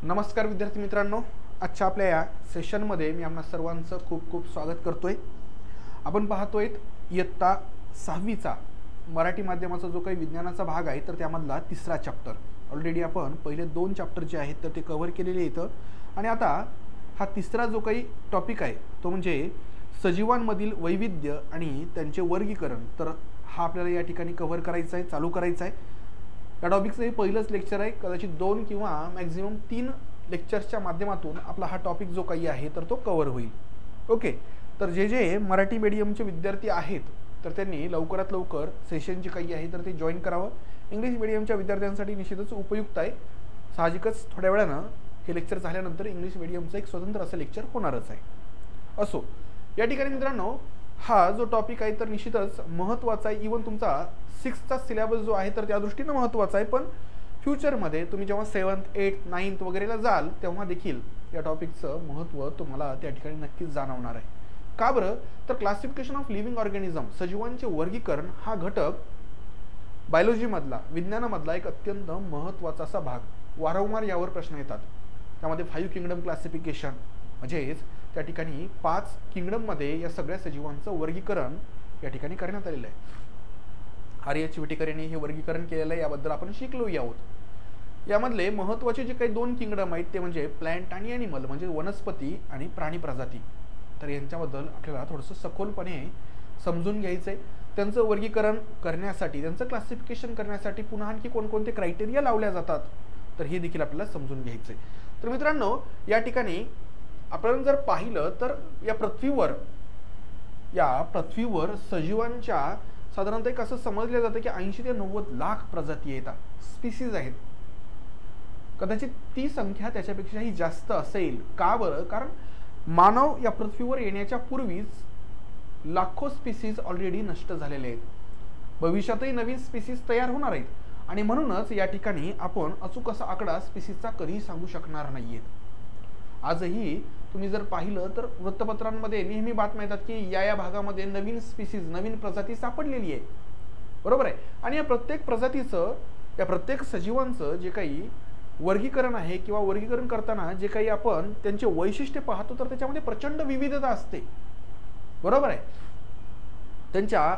नमस्कार विद्यार्थी मित्रांनो, आजच्या आपल्या या सेशनमध्ये मी आपणा सर्वांचं खूप खूप स्वागत करतोय। आपण पाहतोय इयत्ता 6वीचा मराठी माध्यमाचा जो काही विज्ञानाचा भाग आहे तर त्यामधला तिसरा चॅप्टर ऑलरेडी आपण पहिले 2 चॅप्टर जे आहेत तर ते कव्हर केलेले आहेत आणि आता हा तिसरा जो काही टॉपिक आहे तो म्हणजे सजीवांमधील वैविध्य आणि त्यांचे वर्गीकरण। तर हा आपल्याला या ठिकाणी कव्हर करायचा आहे, चालू करायचा आहे। या टॉपिकचं हे पहिलंच लेक्चर आहे, कदाचित 2 किंवा मॅक्झिमम 3 लेक्चर्सच्या माध्यमातून आपला हा टॉपिक जो काही आहे तर तो कव्हर होईल। ओके, तर जे मराठी मीडियमचे विद्यार्थी आहेत तर त्यांनी लवकरात लवकर सेशन जे काही आहे तर ते जॉईन करावं। इंग्लिश मीडियमच्या विद्यार्थ्यांसाठी निश्चितच उपयुक्त आहे। साहजिकच थोड्या वेळानं हे लेक्चर झाल्यानंतर इंग्लिश मीडियमचं एक स्वतंत्र असं लेक्चर होणारच आहे। असो, या ठिकाणी मित्रांनो हा जो टॉपिक आहे तर निश्चितच महत्त्वाचा आहे। इवन तुमचा 6चा सिलेबस जो आहे तर त्या दृष्टीने महत्त्वाचा आहे, पण फ्युचरमध्ये तुम्ही जेव्हा 7th 8th 9th वगैरेला जाल तेव्हा देखील या टॉपिकचं महत्त्व तुम्हाला त्या ठिकाणी नक्कीच जाणवणार आहे। का बरं, तर क्लासिफिकेशन ऑफ लिव्हिंग ऑर्गॅनिझम सजीवांचे वर्गीकरण हा घटक बायोलॉजीमधला विज्ञानामधला एक अत्यंत महत्त्वाचा असा भाग। वारंवार यावर प्रश्न येतात। त्यामध्ये 5 किंगडम क्लासिफिकेशन म्हणजेच त्या ठिकाणी 5 किंगडममध्ये या सगळ्या सजीवांचं वर्गीकरण या ठिकाणी करण्यात आलेलं आहे। आर.एच. विटेकर यांनी हे वर्गीकरण केलेलं आहे, याबद्दल आपण शिकलो आहोत। यामधले महत्त्वाचे जे काही 2 किंगडम आहेत ते म्हणजे प्लांट आणि ॲनिमल म्हणजे वनस्पती आणि प्राणी प्रजाती। तर यांच्याबद्दल आपल्याला थोडंसं सखोलपणे समजून घ्यायचं आहे। त्यांचं वर्गीकरण करण्यासाठी, त्यांचं क्लासिफिकेशन करण्यासाठी पुन्हा आणखी कोणकोणते क्रायटेरिया लावल्या जातात तर हे देखील आपल्याला समजून घ्यायचं आहे। तर मित्रांनो या ठिकाणी आपण जर पाहिलं तर या पृथ्वीवर सजीवांच्या साधारणतः एक असं समजलं जातं की 80 ते 90 लाख प्रजाती येतात, स्पीसीज आहेत। कदाचित ती संख्या त्याच्यापेक्षाही जास्त असेल। का बरं, कारण मानव या पृथ्वीवर येण्याच्या पूर्वीच लाखो स्पीसीज ऑलरेडी नष्ट झालेले आहेत। भविष्यातही नवीन स्पीसीज तयार होणार आहेत आणि म्हणूनच या ठिकाणी आपण अचूक असा आकडा स्पीसीजचा कधीही सांगू शकणार नाहीये। आजही तुम्ही जर पाहिलं तर वृत्तपत्रांमध्ये नेहमी बातम्या येतात की या भागामध्ये नवीन स्पीसीज नवीन प्रजाती सापडलेली आहे, बरोबर आहे। आणि या प्रत्येक प्रजातीचं, या प्रत्येक सजीवांचं जे काही वर्गीकरण आहे किंवा वर्गीकरण करताना जे काही आपण त्यांचे वैशिष्ट्य पाहतो तर त्याच्यामध्ये प्रचंड विविधता असते, बरोबर आहे। त्यांच्या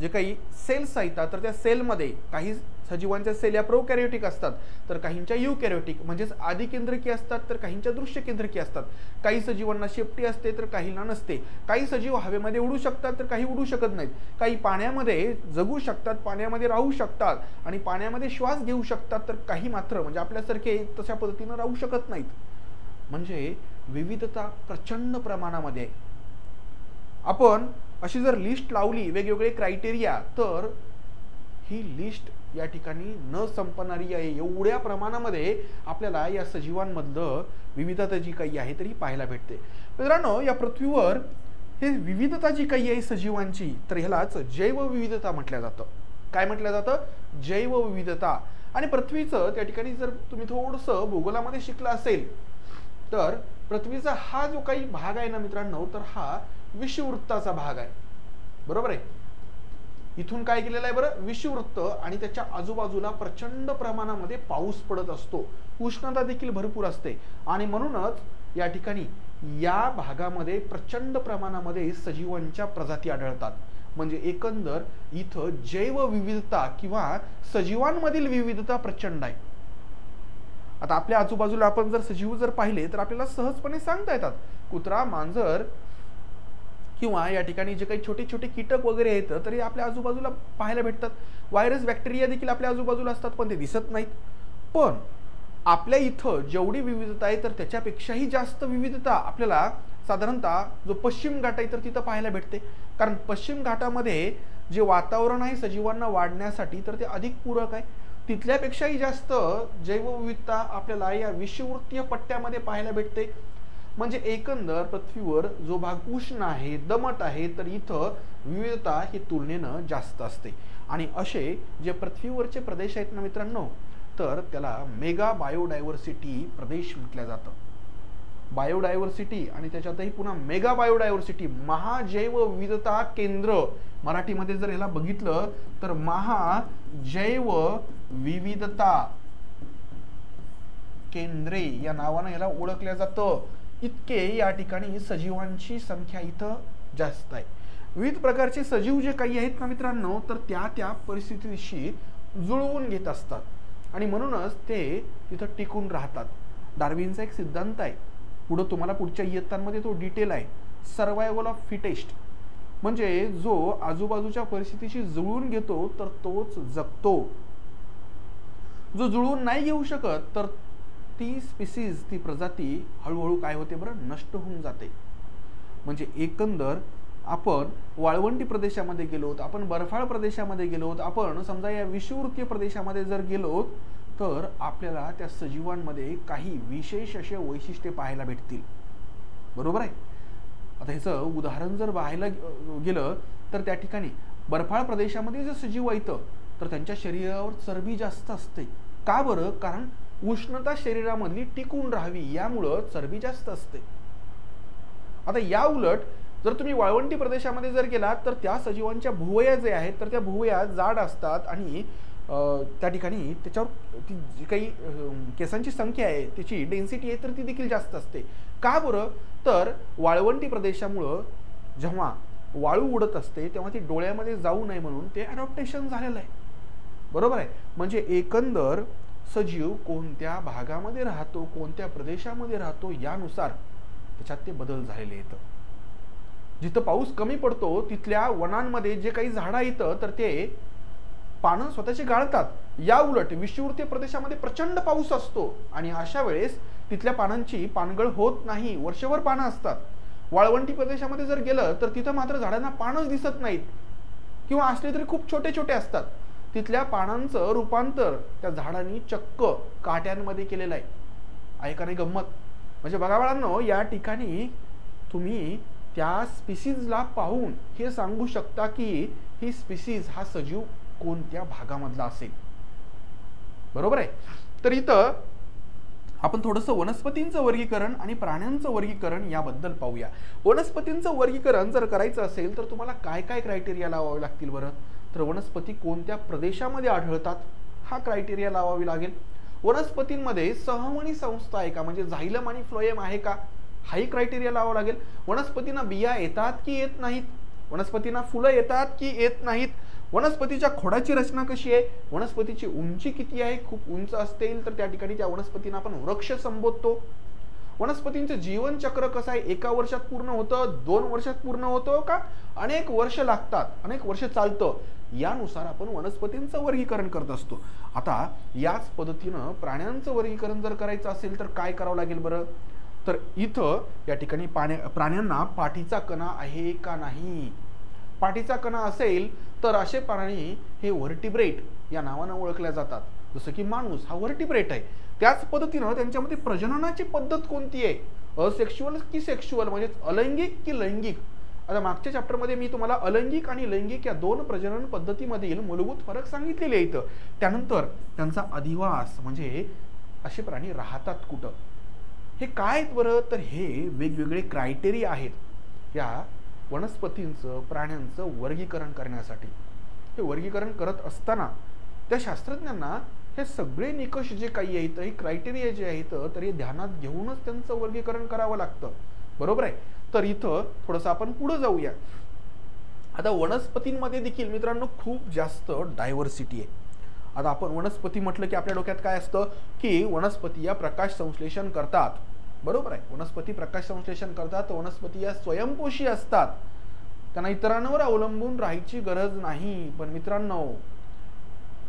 जे काही सेल्स आहेत तर त्या सेलमध्ये काही सजीवांच्या सेल या प्रोकॅरियोटिक असतात तर काहींच्या युकॅरियोटिक म्हणजेच आदिकेंद्रकी असतात तर काहींच्या दृश्यकेंद्रकी असतात। काही सजीवांना शेपटी असते तर काहींना नसते। काही सजीव हवेमध्ये उडू शकतात तर काही उडू शकत नाहीत। काही पाण्यामध्ये जगू शकतात, पाण्यामध्ये राहू शकतात आणि पाण्यामध्ये श्वास घेऊ शकतात, तर काही मात्र म्हणजे आपल्यासारखे तशा पद्धतीने राहू शकत नाहीत। म्हणजे विविधता प्रचंड प्रमाणामध्ये आहे। आपण अशी जर लिस्ट लावली वेगवेगळे क्रायटेरिया तर ही लिस्ट या ठिकाणी न संपणारी आहे। एवढ्या प्रमाणामध्ये आपल्याला या सजीवांमधलं विविधता जी काही आहे तरी पाहायला भेटते। मित्रांनो या पृथ्वीवर हे विविधता जी काही आहे सजीवांची तर ह्यालाच जैवविविधता म्हटलं जातं। काय म्हटलं जातं? जैवविविधता। आणि पृथ्वीचं त्या ठिकाणी जर तुम्ही थोडंसं भूगोलामध्ये शिकला असेल तर पृथ्वीचा हा जो काही भाग आहे ना मित्रांनो तर हा विषुववृत्ताचा भाग आहे, बरोबर आहे। इथून काय केलेलं आहे बरं, विषुववृत्त आणि त्याच्या आजूबाजूला प्रचंड प्रमाणामध्ये पाऊस पडत असतो, उष्णता देखील भरपूर असते आणि म्हणूनच या ठिकाणी या भागामध्ये प्रचंड प्रमाणामध्ये सजीवांच्या प्रजाती आढळतात। म्हणजे एकंदर इथं जैवविविधता किंवा सजीवांमधील विविधता प्रचंड आहे। आता आपल्या आजूबाजूला आपण जर सजीव जर पाहिले तर आपल्याला सहजपणे सांगता येतात। कुत्रा, मांजर किंवा या ठिकाणी जे काही छोटे छोटे कीटक वगैरे आहेत तर हे आपल्या आजूबाजूला पाहायला भेटतात। व्हायरस, बॅक्टेरिया देखील आपल्या आजूबाजूला असतात पण ते दिसत नाहीत। पण आपल्या इथं जेवढी विविधता आहे तर त्याच्यापेक्षाही जास्त विविधता आपल्याला साधारणतः जो पश्चिम घाट आहे तर तिथं पाहायला भेटते। कारण पश्चिम घाटामध्ये जे वातावरण आहे सजीवांना वाढण्यासाठी तर ते अधिक पूरक आहे। तिथल्यापेक्षाही जास्त जैवविविधता आपल्याला या विषुववृत्तीय पट्ट्यामध्ये पाहायला भेटते। म्हणजे एकंदर पृथ्वीवर जो भाग उष्ण आहे, दमट आहे तर इथं विविधता ही तुलनेनं जास्त असते। आणि असे जे पृथ्वीवरचे प्रदेश आहेत ना मित्रांनो तर त्याला मेगा बायोडायव्हर्सिटी प्रदेश म्हटलं जातं। बायोडायव्हर्सिटी आणि त्याच्यातही पुन्हा मेगा बायोडायव्हर्सिटी, महाजैवविविधता केंद्र मराठीमध्ये जर याला बघितलं तर महाजैवविविधता केंद्रे या नावानं याला ओळखलं जातं. इतके या ठिकाणी सजीवांची संख्या इथं जास्त आहे. विविध प्रकारचे सजीव जे काही आहेत ना मित्रांनो, तर त्या परिस्थितीशी जुळवून घेत असतात आणि म्हणूनच ते तिथं टिकून राहतात. डार्विनचा एक सिद्धांत आहे, पुढं तुम्हाला पुढच्या इयत्तांमध्ये तो डिटेल आहे. सर्वायवल ऑफ फिटेस्ट, म्हणजे जो आजूबाजूच्या परिस्थितीशी जुळवून घेतो तर तोच जगतो. जो जुळवून नाही घेऊ शकत तर ती स्पीसीज, ती प्रजाती हळूहळू काय होते बरं, नष्ट होऊन जाते. म्हणजे एकंदर आपण वाळवंटी प्रदेशामध्ये गेलोत, आपण बर्फाळ प्रदेशामध्ये गेलोत, आपण समजा या विषुववृत्तीय प्रदेशामध्ये जर गेलोत तर आपल्याला त्या सजीवांमध्ये काही विशेष असे वैशिष्ट्ये पाहायला भेटतील. बरोबर आहे. आता ह्याचं उदाहरण जर पाहायला गेलं तर त्या ठिकाणी बर्फाळ प्रदेशामध्ये जे सजीव आहेत तर त्यांच्या शरीरावर चरबी जास्त असते. का बरं? कारण उष्णता शरीरामधली टिकून राहावी यामुळं चरबी जास्त असते. आता या उलट जर तुम्ही वाळवंटी प्रदेशामध्ये जर गेलात तर त्या सजीवांच्या भुवया जे आहेत तर त्या भुवया जाड असतात आणि त्या ठिकाणी त्याच्यावर ती जी काही केसांची संख्या आहे, त्याची डेन्सिटी आहे तर ती देखील जास्त असते. का बरं? तर वाळवंटी प्रदेशामुळं जेव्हा वाळू उडत असते तेव्हा ती डोळ्यामध्ये जाऊ नये म्हणून ते अडॉप्टेशन झालेलं आहे. बरोबर आहे. म्हणजे एकंदर सजीव कोणत्या भागामध्ये राहतो, कोणत्या प्रदेशामध्ये राहतो यानुसार त्याच्यात ते बदल झालेले आहेत. जिथं पाऊस कमी पडतो तिथल्या वनांमध्ये जे काही झाडं येतं तर ते पानं स्वतःची गाळतात. या उलट विषुववृत्तीय प्रदेशामध्ये प्रचंड पाऊस असतो आणि अशा वेळेस तिथल्या पानांची पानगळ होत नाही, वर्षभर पानं असतात. वाळवंटी प्रदेशामध्ये जर गेलं तर तिथं मात्र झाडांना पानच दिसत नाहीत किंवा असले तरी खूप छोटे छोटे असतात. तिथल्या पानांचं रूपांतर त्या झाडांनी चक्क काट्यांमध्ये केलेलं आहे. का नाही गंमत? म्हणजे बघा बाळांनो, या ठिकाणी तुम्ही त्या स्पीसीजला पाहून हे सांगू शकता की ही स्पीसीज, हा सजीव कोणत्या भागामधला असेल. बरोबर आहे. तर इथं आपण थोडंसं वनस्पतींचं वर्गीकरण आणि प्राण्यांचं वर्गीकरण याबद्दल पाहूया. वनस्पतींचं वर्गीकरण जर करायचं असेल तर तुम्हाला काय काय क्रायटेरिया लावावे लागतील बरं? तर वनस्पती कोणत्या प्रदेशामध्ये आढळतात हा क्रायटेरिया लावावी लागेल. वनस्पतींमध्ये सहमणी संस्था आहे का, म्हणजे झायलम आणि फ्लोएम आहे का, हाही क्रायटेरिया लावावा लागेल. वनस्पतींना बिया येतात की येत नाहीत, वनस्पतींना फुलं येतात की येत नाहीत, वनस्पतीच्या खोडाची रचना कशी आहे, वनस्पतीची उंची किती आहे, खूप उंच असतील तर त्या ठिकाणी त्या वनस्पतींना आपण वृक्ष संबोधतो. वनस्पतींचं जीवनचक्र कसं आहे, 1 वर्षात पूर्ण होतं, 2 वर्षात पूर्ण होतं का अनेक वर्ष लागतात, अनेक वर्ष चालतं, यानुसार आपण वनस्पतींचं वर्गीकरण करत असतो. आता याच पद्धतीनं प्राण्यांचं वर्गीकरण जर करायचं असेल तर काय करावं लागेल बरं? तर इथं या ठिकाणी प्राण्यांना पाठीचा कणा आहे का नाही. पाठीचा कणा असेल तर असे प्राणी हे व्हर्टिब्रेट या नावानं ओळखल्या जातात. जसं की माणूस हा व्हर्टिब्रेट आहे. त्याच पद्धतीनं त्यांच्यामध्ये प्रजननाची पद्धत कोणती आहे, असेक्शुअल की सेक्शुअल, म्हणजे अलैंगिक की लैंगिक. आता मागच्या चॅप्टरमध्ये मी तुम्हाला अलैंगिक आणि लैंगिक या 2 प्रजनन पद्धतीमधील मूलभूत फरक सांगितलेले आहेत. त्यानंतर त्यांचा अधिवास, म्हणजे असे प्राणी राहतात कुठं, हे काय आहेत बरं? तर हे वेगवेगळे क्रायटेरिया आहेत या वनस्पतींचं, प्राण्यांचं वर्गीकरण करण्यासाठी. हे वर्गीकरण करत असताना त्या शास्त्रज्ञांना हे सगळे निकष जे काही आहेत, हे क्रायटेरिया जे आहेत तर हे ध्यानात घेऊनच त्यांचं वर्गीकरण करावं लागतं. बरोबर आहे. तर इथं थोडंसं आपण पुढे जाऊया. आता वनस्पतींमध्ये देखील मित्रांनो खूप जास्त डायव्हर्सिटी आहे. आता आपण वनस्पती म्हटलं की आपल्या डोक्यात काय असतं की वनस्पती या प्रकाश संश्लेषण करतात. बरोबर आहे. वनस्पती प्रकाश संश्लेषण करतात, वनस्पती या स्वयंपोषी असतात, त्यांना इतरांवर अवलंबून राहायची गरज नाही. पण मित्रांनो,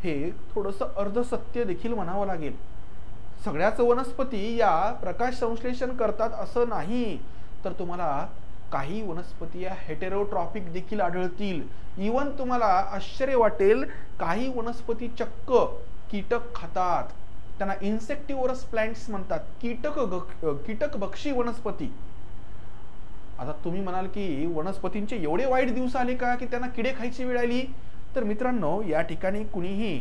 हे थोडंसं अर्धसत्य देखील म्हणावं लागेल. सगळ्याच वनस्पती या प्रकाश संश्लेषण करतात असं नाही. तर तुम्हाला काही वनस्पती या हेटेरोट्रॉपिक देखील आढळतील. इवन तुम्हाला आश्चर्य वाटेल, काही वनस्पती चक्क कीटक खातात, त्यांना इन्सेक्टिव्हरस प्लांट्स म्हणतात, कीटकभक्षी वनस्पती. आता तुम्ही म्हणाल की वनस्पतींचे एवढे वाईट दिवस आले का की त्यांना किडे खायची वेळ आली? तर मित्रांनो, या ठिकाणी कुणीही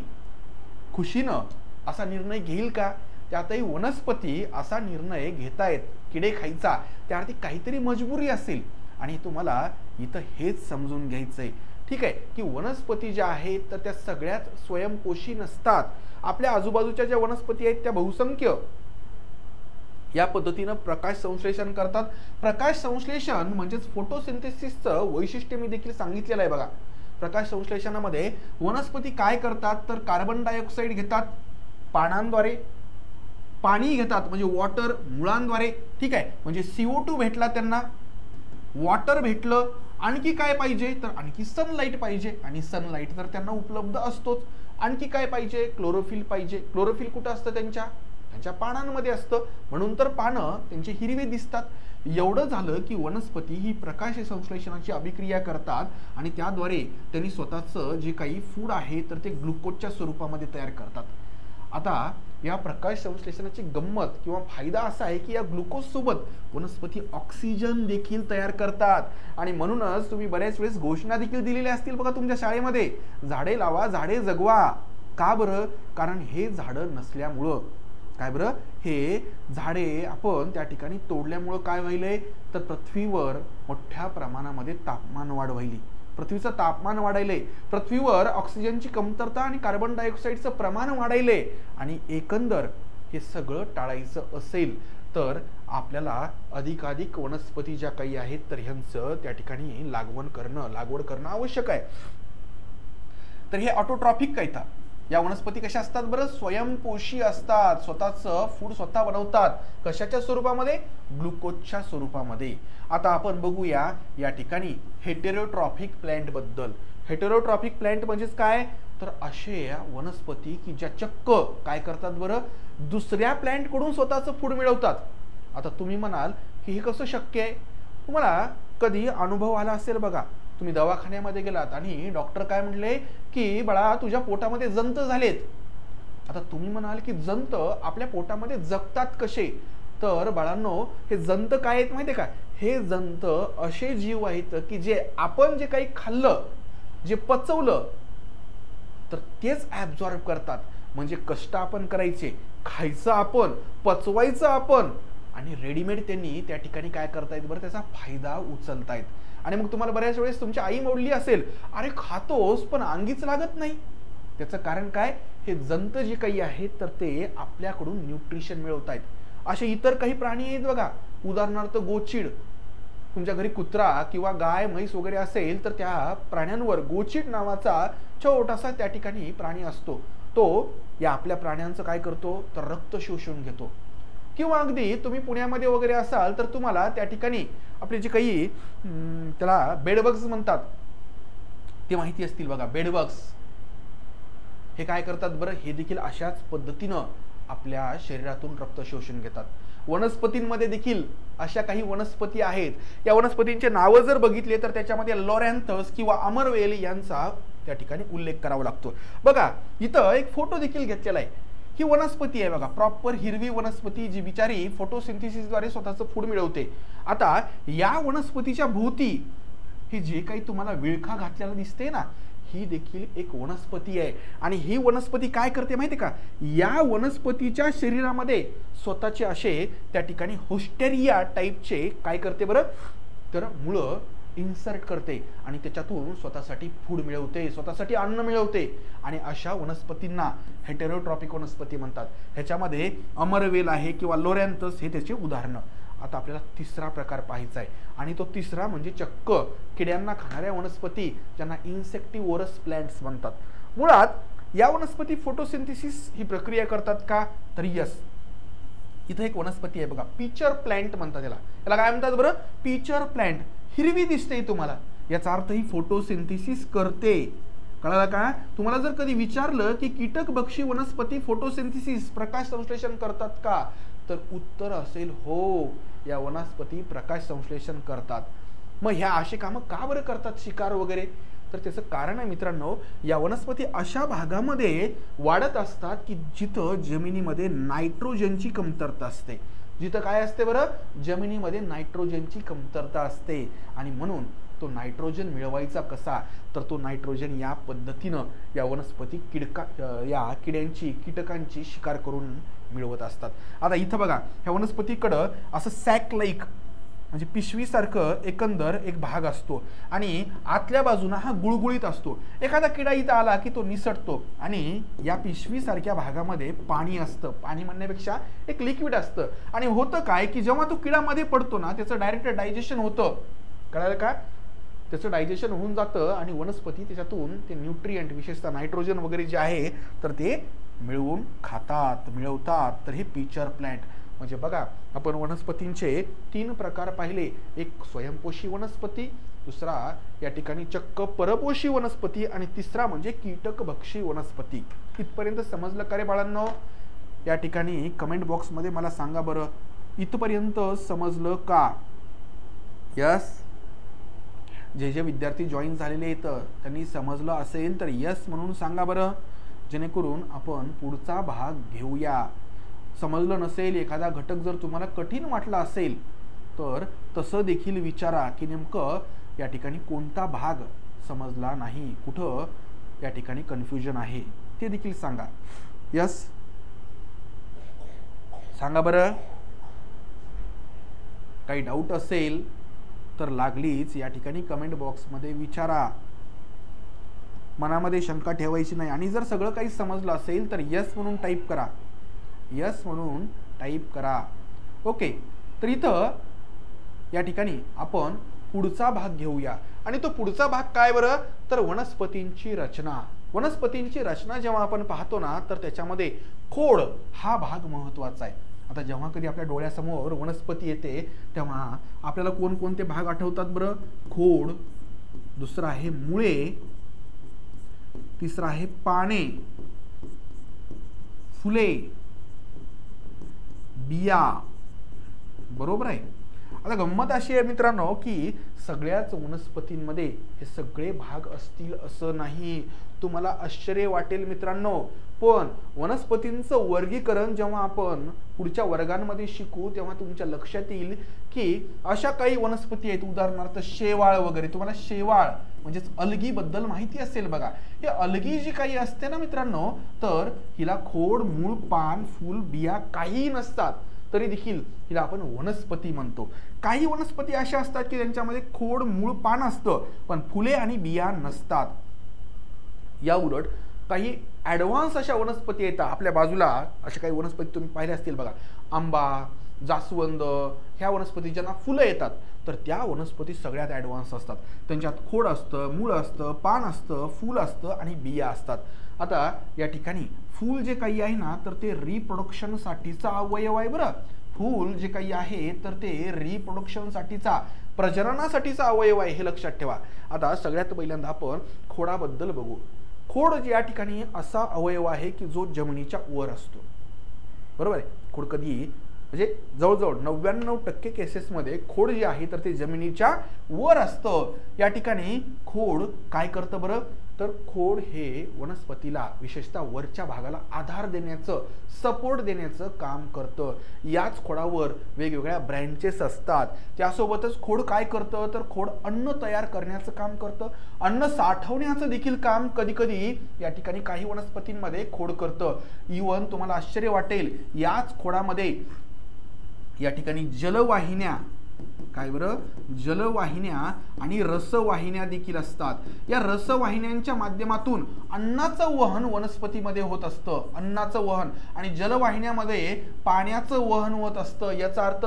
खुशीनं असा निर्णय घेईल का? त्यातही वनस्पती असा निर्णय घेतायत किडे खायचा, त्यावरती काहीतरी मजबुरी असेल आणि तुम्हाला इथं हेच समजून घ्यायचंय. ठीक आहे की वनस्पती ज्या आहेत तर त्या सगळ्यात स्वयंपोषी नसतात. आपल्या आजूबाजूच्या ज्या वनस्पती आहेत त्या बहुसंख्य या पद्धतीनं प्रकाश संश्लेषण करतात. प्रकाश संश्लेषण म्हणजेच फोटोसिंथेसिसचं वैशिष्ट्य मी देखील सांगितलेलं आहे बघा. प्रकाश संश्लेषणामध्ये वनस्पती काय करतात तर कार्बन डायऑक्साईड घेतात पानांद्वारे, पाणी घेतात म्हणजे वॉटर मुळांद्वारे, ठीक आहे, म्हणजे CO2 भेटला त्यांना, वॉटर भेटलं, आणखी काय पाहिजे तर आणखी सनलाईट पाहिजे, आणि सनलाईट तर त्यांना उपलब्ध असतोच. आणखी काय पाहिजे, क्लोरोफिल पाहिजे. क्लोरोफिल कुठं असतं त्यांच्या पानांमध्ये असतं, म्हणून तर पानं त्यांचे हिरवे दिसतात. एवढं झालं की वनस्पती ही प्रकाश संश्लेषणाची अभिक्रिया करतात आणि त्याद्वारे त्यांनी स्वतःचं जे काही फूड आहे तर ते ग्लुकोजच्या स्वरूपामध्ये तयार करतात. आता या प्रकाश संश्लेषणाची गंमत किंवा फायदा असा आहे की या ग्लुकोज सोबत वनस्पती ऑक्सिजन देखील तयार करतात. आणि म्हणूनच तुम्ही बऱ्याच वेळेस घोषणा देखील दिलेल्या असतील बघा तुमच्या शाळेमध्ये, झाडे लावा झाडे जगवा. का बरं? कारण हे झाडं नसल्यामुळं, काय बरं, हे झाडे आपण त्या ठिकाणी तोडल्यामुळं काय व्हायलंय तर पृथ्वीवर मोठ्या प्रमाणामध्ये तापमान वाढ व्हायली, पृथ्वीचं तापमान वाढायलंय, पृथ्वीवर ऑक्सिजनची कमतरता आणि कार्बन डायऑक्साईडचं प्रमाण वाढायलंय. आणि एकंदर हे सगळं टाळायचं असेल तर आपल्याला अधिकाधिक वनस्पती ज्या काही आहेत तर ह्यांचं त्या ठिकाणी लागवड करणं आवश्यक आहे. तर हे ऑटोट्रॉफिक कायता, या वनस्पती कशा असतात बरं? स्वयंपोषी असतात, स्वतःचं फूड स्वतः बनवतात. कशाच्या स्वरूपामध्ये? ग्लुकोजच्या स्वरूपामध्ये. आता आपण बघूया या ठिकाणी हेटेरोट्रॉफिक प्लांट बद्दल. हेटेरोट्रॉफिक प्लांट म्हणजेच काय तर असे वनस्पती की ज्या चक्क काय करतात बरं, दुसऱ्या प्लांट कडून स्वतःचं फूड मिळवतात. आता तुम्ही म्हणाल की हे कसं शक्य आहे? तुम्हाला कधी अनुभव आला असेल बघा, तुम्ही दवाखान्यामध्ये गेलात आणि डॉक्टर काय म्हणले की बाळा तुझ्या पोटामध्ये जंत झालेत. आता तुम्ही म्हणाल की जंत आपल्या पोटामध्ये जगतात कसे? तर बाळांनो, हे जंत काय आहेत माहितीये का? हे जंत असे जीव आहेत की जे आपण जे काही खाल्लं, जे पचवलं तर तेच ऍब्झॉर्ब करतात. म्हणजे कष्ट आपण करायचे, खायचं आपण, पचवायचं आपण, आणि रेडीमेड त्यांनी त्या ठिकाणी काय करतायत बरं, त्याचा फायदा उचलतायत. आणि मग तुम्हाला बऱ्याच वेळेस तुमची आई मोडली असेल, अरे खातोस पण अंगीच लागत नाही. त्याचं कारण काय? हे जंत जे काही आहेत तर ते आपल्याकडून न्यूट्रिशन मिळवतायत. असे इतर काही प्राणी आहेत बघा, उदाहरणार्थ गोचीड. तुमच्या घरी कुत्रा किंवा गाय म्हैस वगैरे असेल तर त्या प्राण्यांवर गोचीड नावाचा छोटासा त्या ठिकाणी प्राणी असतो. तो या आपल्या प्राण्यांचं काय करतो तर रक्त शोषून घेतो. किंवा अगदी तुम्ही पुण्यामध्ये वगैरे असाल तर तुम्हाला त्या ठिकाणी आपले जे काही त्याला बेडबग्स म्हणतात ते माहिती असतील बघा. बेडबग्स हे काय करतात बरं, हे देखील अशाच पद्धतीनं आपल्या शरीरातून रक्त शोषून घेतात. वनस्पतींमध्ये देखील अशा काही वनस्पती आहेत. या वनस्पतींचे नावं जर बघितले तर त्याच्यामध्ये लोरॅन्थस किंवा अमरवेल यांचा त्या ठिकाणी उल्लेख करावा लागतो. बघा इथं एक फोटो देखील घेतलेला आहे. ही वनस्पती आहे बघा, प्रॉपर हिरवी वनस्पती जी बिचारी फोटोसिंथेसिसद्वारे स्वतःचं फूड मिळवते. आता या वनस्पतीच्या भोवती ही जे काही तुम्हाला विळखा घातलेला दिसते ना, ही देखील एक वनस्पती आहे. आणि ही वनस्पती काय करते माहिती का? या वनस्पतीच्या शरीरामध्ये स्वतःचे असे त्या ठिकाणी होस्टेरिया टाईपचे काय करते बरं, तर मुळं इन्सर्ट करते आणि त्याच्यातून स्वतःसाठी फूड मिळवते, स्वतःसाठी अन्न मिळवते. आणि अशा वनस्पतींना हेटेरोट्रॉपिक वनस्पती म्हणतात. ह्याच्यामध्ये अमरवेल आहे किंवा लोरॅन्थस हे त्याचे उदाहरणं. आता आपल्याला तिसरा प्रकार पाहायचा आहे आणि तो तिसरा म्हणजे चक्क किड्यांना खाणाऱ्या वनस्पती, ज्यांना इन्सेक्टिव्होरस प्लांट्स म्हणतात. मुळात या वनस्पती फोटोसिंथेसिस ही प्रक्रिया करतात का तर यस. इथं एक वनस्पती आहे बघा, पिचर प्लांट म्हणतात याला. याला काय म्हणतात बरं? Pitcher plant. हिरवी दिसते तुम्हाला, याचा अर्थ ही फोटोसिंथेसिस करते. कळलं का? तुम्हाला जर कधी विचारलं की कीटक भक्षी वनस्पती फोटोसिंथेसिस प्रकाश संश्लेषण करतात का, तर उत्तर असेल हो, या वनस्पती प्रकाश संश्लेषण करतात. मग ह्या असे कामं का बरं करतात, शिकार वगैरे? तर त्याचं कारण आहे मित्रांनो, या वनस्पती अशा भागामध्ये वाढत असतात की जिथं जमिनीमध्ये नायट्रोजनची कमतरता असते. जिथं काय असते बरं, जमिनीमध्ये नायट्रोजनची कमतरता असते. आणि म्हणून तो नायट्रोजन मिळवायचा कसा, तर तो नायट्रोजन या पद्धतीनं या वनस्पती या कीटकांची शिकार करून मिळवत असतात. आता इथं बघा, ह्या वनस्पतीकडं असं सॅक लाईक म्हणजे पिशवीसारखं एकंदर एक भाग असतो आणि आतल्या बाजूला हा गुळगुळीत असतो. एखादा किडा इथं आला की तो निसटतो आणि या पिशवीसारख्या भागामध्ये पाणी असतं. पाणी म्हणण्यापेक्षा एक लिक्विड असतं. आणि होतं काय की जेव्हा तो किडामध्ये पडतो ना त्याचं डायरेक्ट डायजेशन होतं. कळालं का? त्याचं डायजेशन होऊन जातं आणि वनस्पती त्याच्यातून ते न्यूट्रिएंट विशेषतः नायट्रोजन वगैरे जे आहे तर ते मिळवतात. तर हे पिचर प्लांट म्हणजे बघा आपण वनस्पतींचे 3 प्रकार पाहिले. एक स्वयंपोषी वनस्पती, दुसरा या ठिकाणी चक्क परपोषी वनस्पती आणि तिसरा म्हणजे कीटकभक्षी वनस्पती. इथपर्यंत समजलं का रे बाळांनो? या ठिकाणी कमेंट बॉक्समध्ये मला सांगा बरं, इथपर्यंत समजलं का? यस. जे विद्यार्थी जॉईन झालेले आहेत त्यांनी समजलं असेल तर यस म्हणून सांगा बरं, जेणेकरून आपण पुढचा भाग घेऊया. समजलं नसेल, एखादा घटक जर तुम्हाला कठीण वाटला असेल तर तसं देखील विचारा की नेमकं या ठिकाणी कोणता भाग समजला नाही, कुठं या ठिकाणी कन्फ्युजन आहे ते देखील सांगा. यस सांगा बरं. काही डाऊट असेल तर लागलीच या ठिकाणी कमेंट बॉक्समध्ये विचारा. मनामध्ये शंका ठेवायची नाही. आणि जर सगळं काही समजलं असेल तर यस म्हणून टाईप करा. यस म्हणून टाईप करा. ओके. तर इथं या ठिकाणी आपण पुढचा भाग घेऊया. आणि तो पुढचा भाग काय बरं? तर वनस्पतींची रचना. वनस्पतींची रचना जेव्हा आपण पाहतो ना तर त्याच्यामध्ये खोड हा भाग महत्त्वाचा आहे. आता जेव्हा कधी आपल्या डोळ्यासमोर वनस्पती येते तेव्हा आपल्याला कोणकोणते भाग आठवतात बरं? खोड, दुसरा आहे मुळे, तिसरा आहे पाने, फुले, बिया. बरोबर आहे. आता गंमत अशी आहे मित्रांनो की सगळ्याच वनस्पतींमध्ये हे सगळे भाग असतील असं नाही. तुम्हाला आश्चर्य वाटेल मित्रांनो, पण वनस्पतींचं वर्गीकरण जेव्हा आपण पुढच्या वर्गांमध्ये शिकू तेव्हा तुमच्या लक्षात येईल की अशा काही वनस्पती आहेत, उदाहरणार्थ शेवाळ वगैरे. तुम्हाला शेवाळ म्हणजेच अलगी बद्दल माहिती असेल बघा. हे अलगी जी काही असते ना मित्रांनो तर हिला खोड, मूळ, पान, फूल, बिया काही नसतात, तरी देखील हिला आपण वनस्पती म्हणतो. काही वनस्पती अशा असतात की त्यांच्यामध्ये खोड, मूळ, पान असतं पण फुले आणि बिया नसतात. या उलट काही ॲडव्हान्स अशा वनस्पती येतात आपल्या बाजूला. अशा काही वनस्पती तुम्ही पाहिल्या असतील बघा. आंबा, जास्वंद, ह्या वनस्पती ज्यांना फुलं येतात तर त्या वनस्पती सगळ्यात ॲडव्हान्स असतात. त्यांच्यात खोड असतं, मूळ असतं, पान असतं, फूल असतं आणि बिया असतात. आता या ठिकाणी फूल जे काही आहे ना तर ते रिप्रोडक्शनसाठीचा अवयव आहे बरं. फूल जे काही आहे तर ते रिप्रोडक्शनसाठीचा, प्रजननासाठीचा अवयव आहे, हे लक्षात ठेवा. आता सगळ्यात पहिल्यांदा आपण खोडाबद्दल बघू. खोड या ठिकाणी असा अवयव आहे की जो जमिनीच्या वर असतो. बरोबर आहे. खोड कधी म्हणजे जवळजवळ 99% केसेसमध्ये खोड जे आहे तर ते जमिनीच्या वर असतं. या ठिकाणी खोड काय करतं बरं? तर खोड हे वनस्पतीला विशेषतः वरच्या भागाला आधार देण्याचं, सपोर्ट देण्याचं काम करतं. याच खोडावर वेगवेगळ्या ब्रँचेस असतात. त्यासोबतच खोड काय करतं तर खोड अन्न तयार करण्याचं काम करतं. अन्न साठवण्याचं देखील काम कधी कधी या ठिकाणी काही वनस्पतींमध्ये खोड करतं. इवन तुम्हाला आश्चर्य वाटेल, याच खोडामध्ये या ठिकाणी जलवाहिन्या, काय बरं? जलवाहिन्या आणि रसवाहिन्या देखील असतात. या रसवाहिन्यांच्या माध्यमातून अन्नाचं वहन वनस्पतीमध्ये होत असतं. अन्नाचं वहन. आणि जलवाहिन्यामध्ये पाण्याचं वहन होत असतं. याचा अर्थ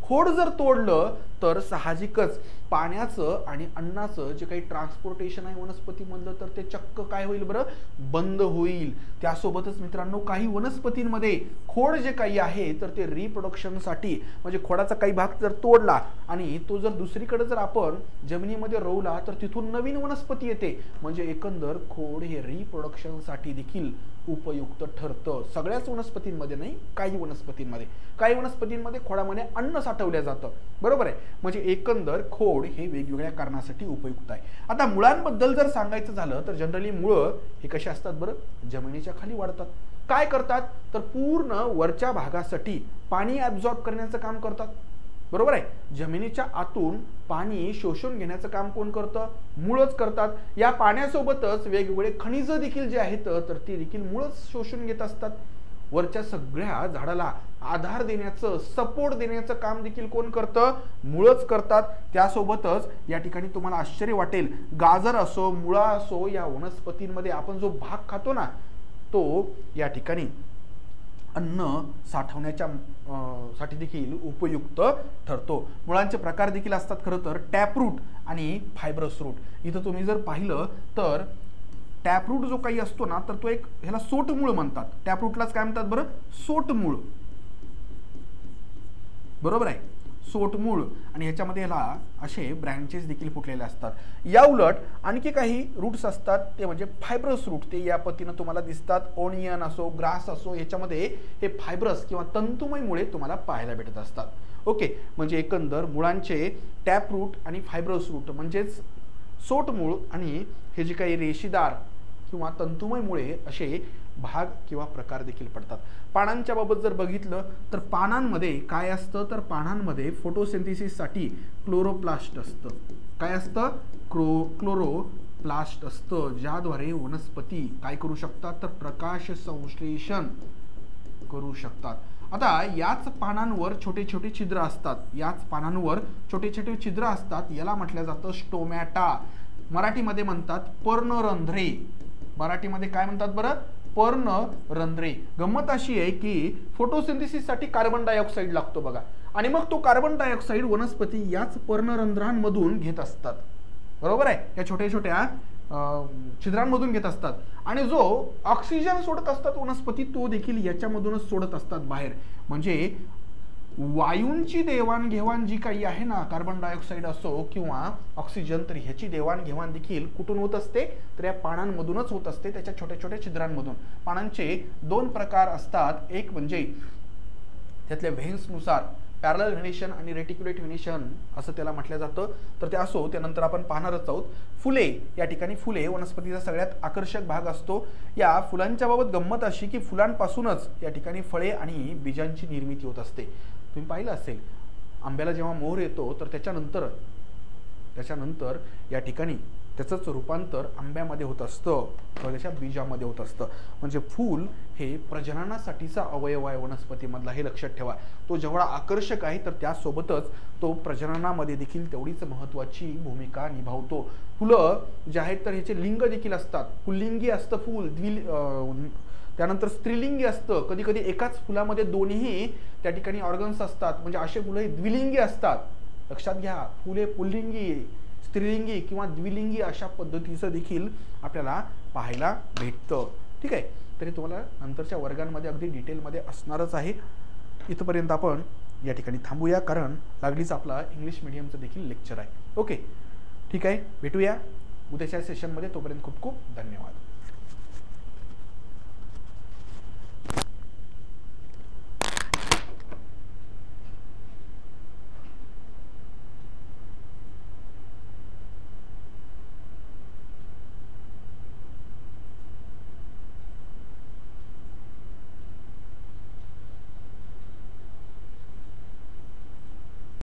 खोड जर तोडलं तर साहजिकच पाण्याचं आणि अन्नाचं जे काही ट्रान्सपोर्टेशन आहे वनस्पतीमधलं तर ते चक्क काय होईल बरं? बंद होईल. त्यासोबतच मित्रांनो काही वनस्पतींमध्ये खोड जे काही आहे तर ते रिप्रोडक्शनसाठी म्हणजे खोडाचा काही भाग जर तोडला आणि तो जर दुसरीकडे जर आपण जमिनीमध्ये रोवला तर तिथून नवीन वनस्पती येते. म्हणजे एकंदर खोड हे रिप्रोडक्शनसाठी देखील उपयुक्त ठरतं. सगळ्याच वनस्पतींमध्ये नाही, काही वनस्पतींमध्ये. काही वनस्पतींमध्ये खोडामध्ये अन्न साठवलं जातं. बरोबर आहे. म्हणजे एकंदर खोड हे वेगवेगळ्या कारणासाठी उपयुक्त आहे. आता मुळांबद्दल जर सांगायचं झालं तर जनरली मुळं हे कसे असतात बरं? जमिनीच्या खाली वाढतात. काय करतात तर पूर्ण वरच्या भागासाठी पाणी ॲब्झॉर्ब करण्याचं काम करतात. बरोबर आहे. जमिनीच्या आतून पाणी शोषून घेण्याचं काम कोण करतं? मुळच करतात. या पाण्यासोबतच वेगवेगळे खनिज देखील जे आहेत तर ती देखील मुळच शोषून घेत असतात. वरच्या सगळ्या झाडाला आधार देण्याचं, सपोर्ट देण्याचं काम देखील कोण करतं? मुळच करतात. त्यासोबतच या ठिकाणी तुम्हाला आश्चर्य वाटेल, गाजर असो, मुळा असो, या वनस्पतींमध्ये आपण जो भाग खातो ना, तो या ठिकाणी अन्न साठवण्याच्या साठी देखील उपयुक्त ठरतो. मुळांचे प्रकार देखील असतात खरं तर टॅपरूट आणि फायब्रस रूट. इथं तुम्ही जर पाहिलं तर टॅपरूट जो काही असतो ना, तर तो एक ह्याला सोटमूळ म्हणतात. टॅपरूटलाच काय म्हणतात बरं? सोटमूळ. बरोबर आहे, सोटमूळ. आणि ह्याच्यामध्ये ह्याला असे ब्रँचेस देखील फुटलेले असतात. या उलट आणखी काही रूट्स असतात, ते म्हणजे फायब्रस रूट. ते या पद्धतीनं तुम्हाला दिसतात. ओनियन असो, ग्रास असो, ह्याच्यामध्ये हे फायब्रस किंवा तंतुमय मुळे तुम्हाला पाहायला भेटत असतात. ओके, म्हणजे एकंदर मुळांचे टॅपरूट आणि फायब्रस रूट म्हणजेच सोटमूळ आणि हे जे काही रेशीदार किंवा तंतुमय मुळे असे भाग किंवा प्रकार देखील पडतात. पानांच्या बाबत जर बघितलं तर पानांमध्ये काय असतं? तर पानांमध्ये फोटोसिंथेसिससाठी क्लोरोप्लास्ट असतं. काय असतं? क्लोरोप्लास्ट असतं, ज्याद्वारे वनस्पती काय करू शकतात? तर प्रकाश संश्लेषण करू शकतात. आता याच पानांवर छोटे छोटे छिद्र असतात. याच पानांवर छोटे छोटे छिद्र असतात. याला म्हटलं जातं स्टोमॅटा. मराठीमध्ये म्हणतात पर्णरंध्रे. मराठीमध्ये काय म्हणतात बरं? पर्णरंध्रे. गंमत अशी आहे की फोटोसिंथेसिससाठी कार्बन डायऑक्साईड लागतो बघा, आणि मग तो कार्बन डायऑक्साईड वनस्पती याच पर्णरंध्रांमधून घेत असतात. बरोबर आहे, या छोट्या छोट्या छिद्रांमधून घेत असतात. आणि जो ऑक्सिजन सोडत असतात वनस्पती, तो देखील याच्यामधूनच सोडत असतात बाहेर. म्हणजे वायूंची देवाणघेवाण जी काही आहे ना, कार्बन डायऑक्साईड असो किंवा ऑक्सिजन, तर ह्याची देवाणघेवाण देखील कुठून होत असते? तर या पानांमधूनच होत असते, त्याच्या छोट्या छोट्या छिद्रांमधून. पानांचे दोन प्रकार असतात. एक म्हणजे त्यातल्या व्हेन्सनुसार पॅरलल व्हेनेशन आणि रेटिक्युलेट व्हेनेशन असं त्याला म्हटलं जातं. तर ते असो, त्यानंतर आपण पाहणारच आहोत. फुले, या ठिकाणी फुले वनस्पतीचा सगळ्यात आकर्षक भाग असतो. या फुलांच्या बाबत गंमत अशी की फुलांपासूनच या ठिकाणी फळे आणि बीजांची निर्मिती होत असते. तुम्ही पाहिलं असेल, आंब्याला जेव्हा मोहर येतो तर त्याच्यानंतर या ठिकाणी त्याचंच रूपांतर आंब्यामध्ये होत असतं किंवा त्याच्या बीजामध्ये होत असतं. म्हणजे फूल हे प्रजननासाठीचा अवयव आहे वनस्पतीमधला, हे लक्षात ठेवा. तो जेवढा आकर्षक आहे तर त्यासोबतच तो प्रजननामध्ये देखील तेवढीच महत्त्वाची भूमिका निभावतो. फुलं जे आहेत तर ह्याचे लिंग देखील असतात. पुल्लिंगी असतं फूल, त्यानंतर स्त्रीलिंगी असतं. कधी कधी एकाच फुलामध्ये दोन्ही त्या ठिकाणी ऑर्गन्स असतात, म्हणजे असे फुलं हे द्विलिंगी असतात. लक्षात घ्या, फुले पुल्लिंगी, स्त्रीलिंगी किंवा द्विलिंगी अशा पद्धतीचं देखील आपल्याला पाहायला भेटतं. ठीक आहे, तरी तुम्हाला नंतरच्या वर्गांमध्ये अगदी डिटेलमध्ये असणारच आहे. इथपर्यंत आपण या ठिकाणी थांबूया, कारण लागलीच आपला इंग्लिश मीडियमचं देखील लेक्चर आहे. ओके, ठीक आहे, भेटूया उद्याच्या सेशनमध्ये. तोपर्यंत खूप खूप धन्यवाद.